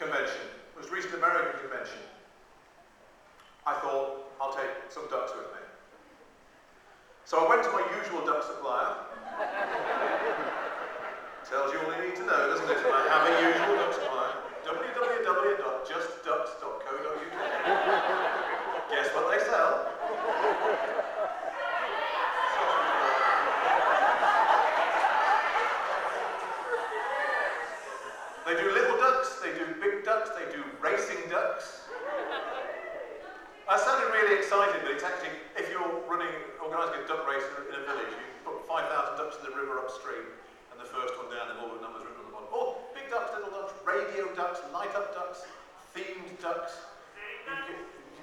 convention, most recent American convention, I thought, I'll take some ducks with me. So I went to my usual duck supplier. Tells you all you need to know, doesn't it? I have a usual duck supplier. www.justducks.co.uk. Guess what they sell? They do little ducks, they do big ducks, they do racing ducks. I sounded really excited, but it's actually, if you're organising a duck race in a village, you put 5,000 ducks in the river upstream, and the first one down, and all the numbers written on the bottom. Oh, big ducks, little ducks, radio ducks, light-up ducks, themed ducks,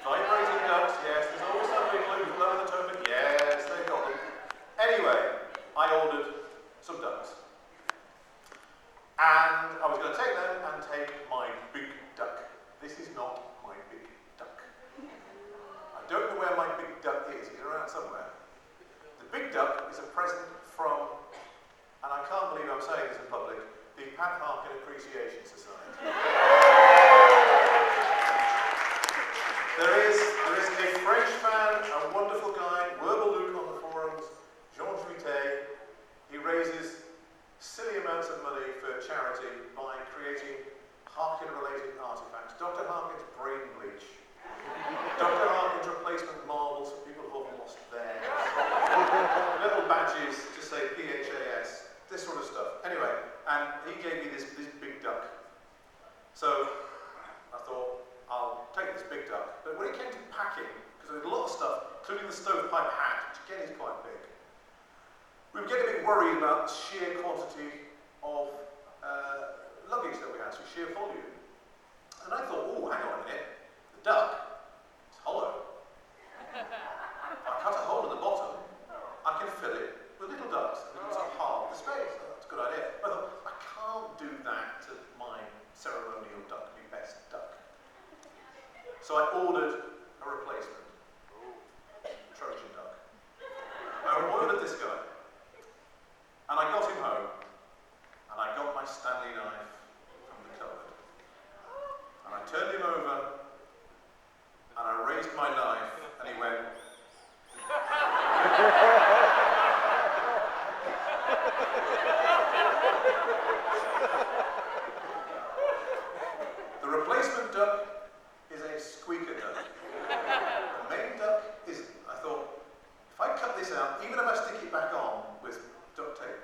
vibrating ducks, yes, there's always somebody who's blowing the tone, but yes, they've got them. Anyway, I ordered some ducks. And I was going to take them and take my big duck. This is not my big duck. I don't know where my big duck is. He's around somewhere. The big duck is a present from, and I can't believe I'm saying this in public, the Harkin Appreciation Society. There is a French fan, a wonderful guy, Verbal Luke on the forums, Jean Juité. He raises silly amounts of money for charity by creating Harkin-related artifacts. Dr. Harkin's brain bleach. Dr. Harkin's replacement marbles for people who have lost theirs. Little badges to say PHAS. This sort of stuff. Anyway, and he gave me this big duck. So I thought, I'll take this big duck. But when it came to packing, because there was a lot of stuff, including the stovepipe hat, which again is quite big, we were getting a bit worried about the sheer quantity of luggage that we had, so sheer volume. And I thought, oh, hang on a minute, the duck is hollow. If I cut a hole in the bottom, I can fill it with little ducks. It'll just halve the space. That's a good idea. But I thought, I can't do that to my ceremonial duck, my best duck. So I ordered a replacement. Trojan duck. I ordered this guy. And I got him home, and I got my Stanley knife from the cupboard. And I turned him over, and I raised my knife, and he went. The replacement duck is a squeaker duck. The main duck isn't. I thought, if I cut this out, even if I stick it back on with duct tape.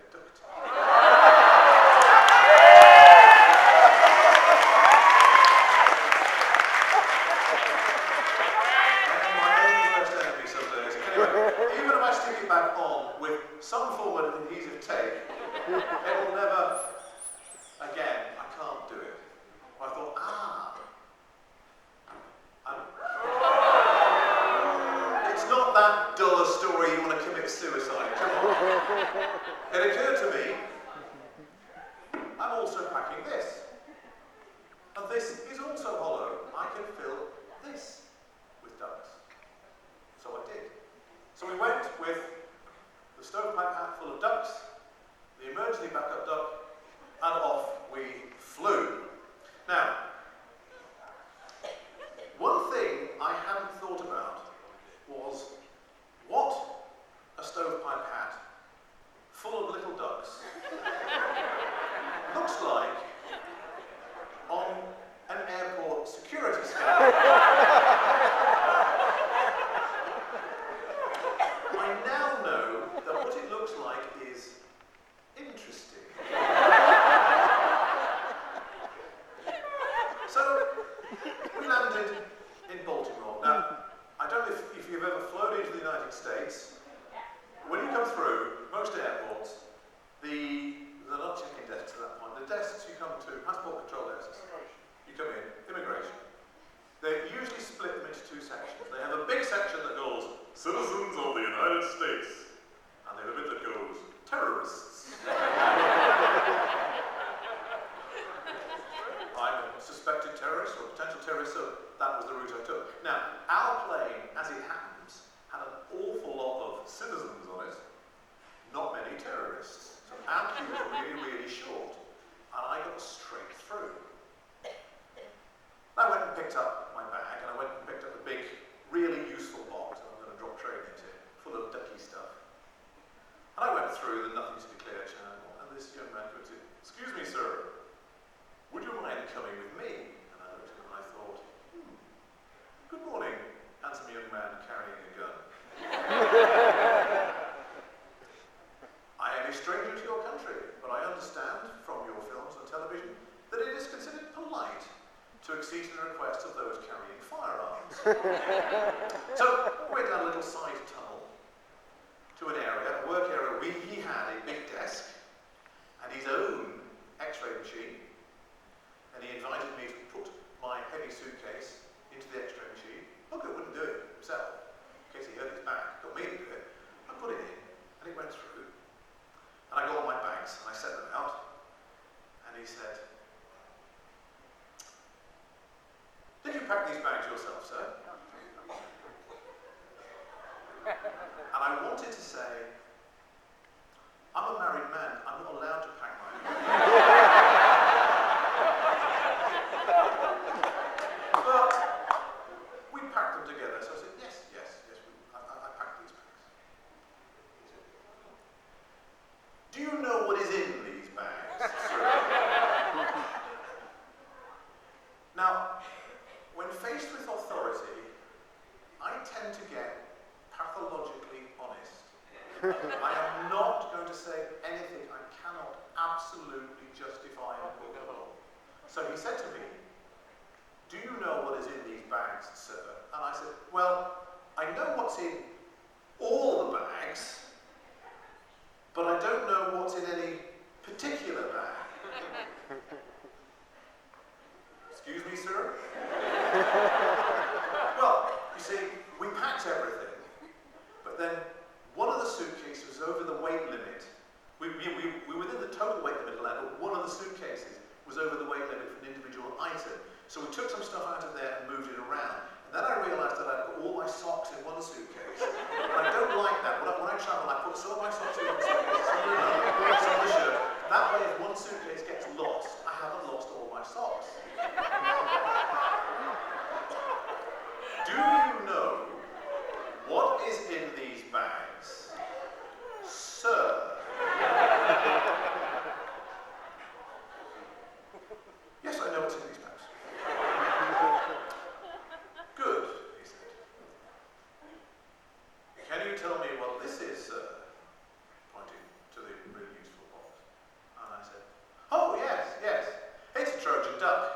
My own worst enemy some days. Anyway, even if I stick it back on with some form of adhesive tape, it will never, again, I can't do it. I thought, it's not that dull a story you want to commit suicide, come on. It occurred to me, I'm also packing this. And this is also hollow. I can fill this with ducks. So I did. So we went with the stovepipe hat full of ducks, the emergency backup duck, and off we flew. Now, one thing I hadn't thought about was what a stovepipe hat full of little ducks looks like on an airport security scan. I now know that what it looks like is interesting. So we landed in Baltimore. Now, I don't know if you've ever flown into the United States. When you come through most airports, they're not check-in desks at that point. The desks you come So we went down a little side tunnel to an area, a work area where he had a big desk and his own X-ray machine, and he invited me to put my heavy suitcase into the X-ray machine. Look, I wouldn't do it himself, in case he hurt his back. Got me to do it. I put it in, and it went through. And I got all my bags, and I set them out, and he said, "Did you pack these bags yourself, sir?" And I wanted to say, "I'm a married man, I'm not allowed to pack my bags." But we packed them together, so I said, yes, I packed these bags. He said, "Do you know what is in these bags, sir?" Now, when faced with authority, I tend to get pathologically honest. I am not going to say anything I cannot absolutely justify and put on. So he said to me, "Do you know what is in these bags, sir?" And I said, "Well, I know what's in all the bags, but I don't know what's in any particular bag." "Excuse me, sir?" Well, you see, we packed everything, but then one of the suitcases was over the weight limit. We were within the total weight limit allowed, but one of the suitcases was over the weight limit for an individual item. So we took some stuff out of there and moved it around. And then I realised that I'd put all my socks in one suitcase. And I don't like that. When I travel, I put some of my socks in one suitcase, some in another, some in the shirt. That way, if one suitcase gets lost, I haven't lost all my socks. Do you know what is in these bags, sir? "Yes, I know what's in these bags." "Good," he said. "Can you tell me what this is, sir?" Pointing to the really useful box. And I said, "Oh, yes. It's a Trojan duck."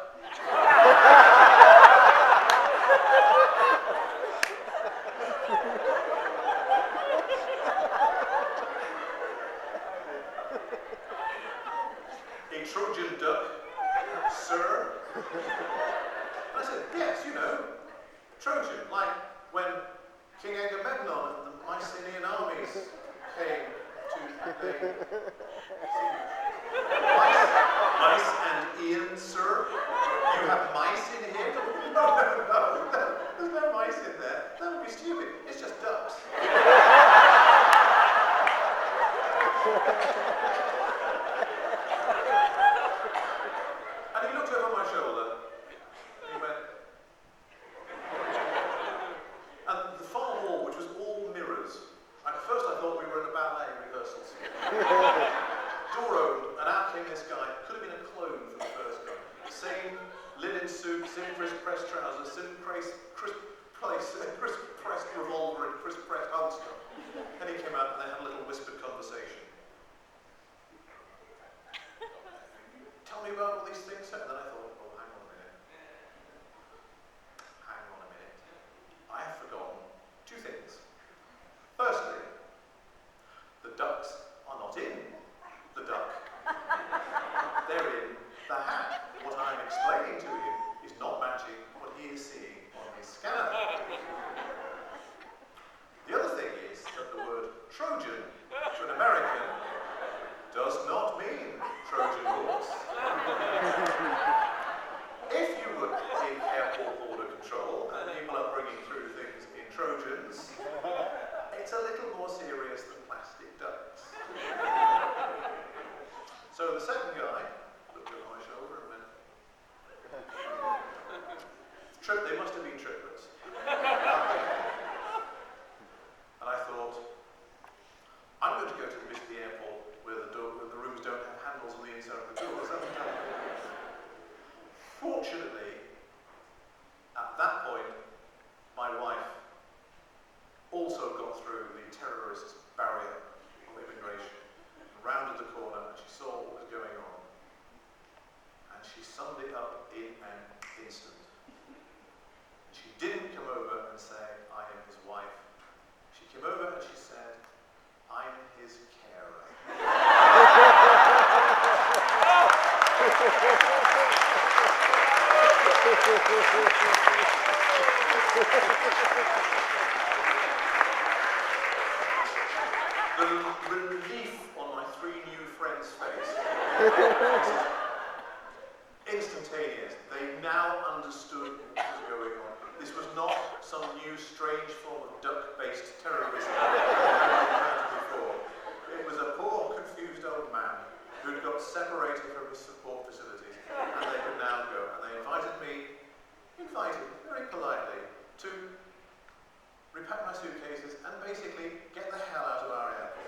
"A Trojan duck, sir?" And I said, "Yes, Trojan, like when King Agamemnon and the Mycenaean armies came to the siege." Mice and Ian, sir? You have mice in here?" No. There's no mice in there. That would be stupid. It's just ducks. And he looked over my shoulder, and he went, and the far wall, which was all mirrors. At first I thought we were in a ballet rehearsals. Door opened, and out came this guy. Could have been a clone from the first guy. Same linen suit, same crisp-pressed trousers, same crisp-pressed revolver and crisp-pressed holster. And he came out and they had a little whispered conversation. "Tell me about all these things," and then I thought, "Oh, hang on a minute. I have forgotten two things. Firstly, the ducks are not in the duck. They're in the hat. What I'm explaining to him is not matching what he is seeing on his scanner." The relief on my three new friends' faces is instantaneous. They now understood what was going on. This was not some new strange form of duck-based terrorism that I had encountered before. It was a poor, confused old man who'd got separated from his support facilities, and they could now go. And they invited me, very politely, to repack my suitcases and basically get the hell out of our airport.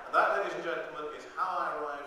And that, ladies and gentlemen, is how I arrived